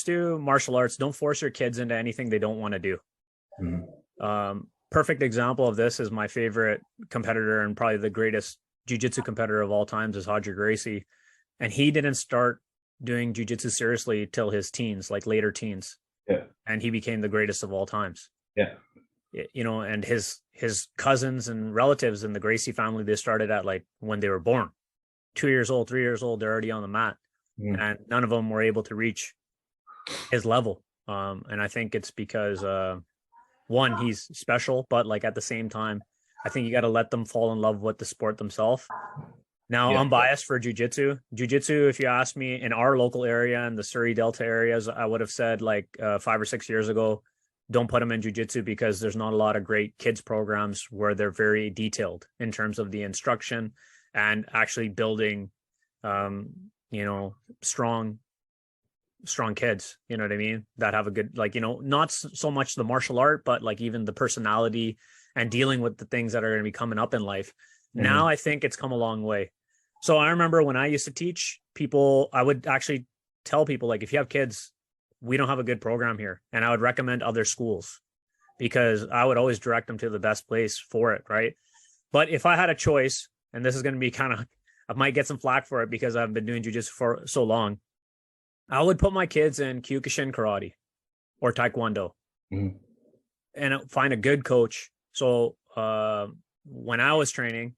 to martial arts, don't force your kids into anything they don't want to do. Perfect example of this is my favorite competitor and probably the greatest jiu-jitsu competitor of all times is Roger Gracie. And he didn't start doing jiu-jitsu seriously till his teens, like later teens. Yeah. And he became the greatest of all times. Yeah. You know, and his cousins and relatives in the Gracie family, they started at like when they were born, 2 years old, 3 years old, they're already on the mat. And none of them were able to reach his level. And I think it's because, one, he's special, but like at the same time, I think you got to let them fall in love with the sport themselves. Now, I'm biased for jiu-jitsu. Jiu-jitsu, if you ask me, in our local area and the Surrey Delta areas, I would have said like 5 or 6 years ago, don't put them in jiu-jitsu because there's not a lot of great kids programs where they're very detailed in terms of the instruction and actually building, you know, strong kids, you know what I mean? That have a good, like, you know, not so much the martial art, but like even the personality and dealing with the things that are going to be coming up in life. Now I think it's come a long way. So I remember when I used to teach people, I would actually tell people, like, if you have kids, we don't have a good program here. And I would recommend other schools because I would always direct them to the best place for it. Right. But if I had a choice, and this is going to be kind of, I might get some flack for it because I've been doing jiu-jitsu for so long, I would put my kids in Kyokushin karate or Taekwondo and find a good coach. So when I was training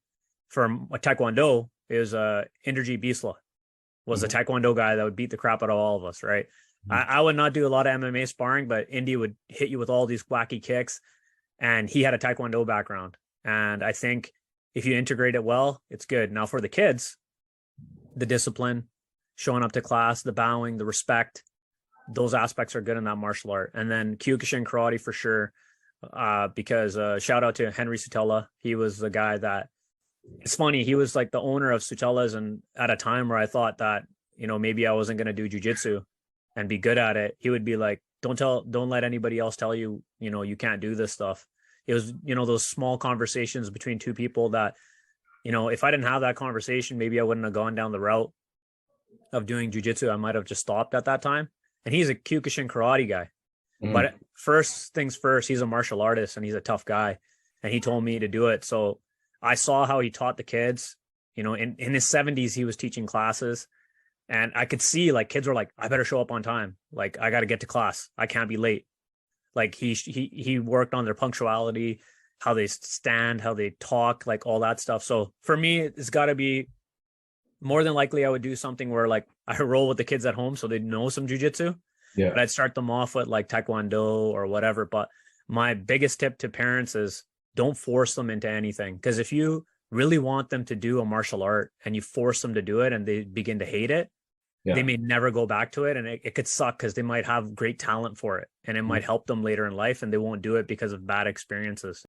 for Taekwondo, is Inderjeet Bisla was a Taekwondo guy that would beat the crap out of all of us, right? I would not do a lot of MMA sparring, but Indy would hit you with all these wacky kicks, and he had a Taekwondo background. And I think if you integrate it well, it's good. Now for the kids, the discipline, showing up to class, the bowing, the respect, those aspects are good in that martial art. And then Kyokushin karate for sure, because shout out to Henry Sutella. He was the guy that, it's funny, he was like the owner of Sutella's, and at a time where I thought that, you know, maybe I wasn't going to do jiu-jitsu and be good at it, he would be like, don't let anybody else tell you, you know, you can't do this stuff. It was, you know, those small conversations between two people that, you know, if I didn't have that conversation, maybe I wouldn't have gone down the route of doing jiu-jitsu. I might have just stopped at that time. And he's a Kyokushin karate guy. But first things first, he's a martial artist and he's a tough guy. And he told me to do it. So I saw how he taught the kids, you know, in his 70s, he was teaching classes, and I could see like kids were like, I better show up on time. Like, I got to get to class. I can't be late. Like he worked on their punctuality, how they stand, how they talk, like all that stuff. So for me, it's got to be more than likely I would do something where like I roll with the kids at home so they know some jiu-jitsu. But I'd start them off with like Taekwondo or whatever. But my biggest tip to parents is don't force them into anything. Because if you really want them to do a martial art and you force them to do it and they begin to hate it, they may never go back to it. And it could suck because they might have great talent for it and it might help them later in life and they won't do it because of bad experiences.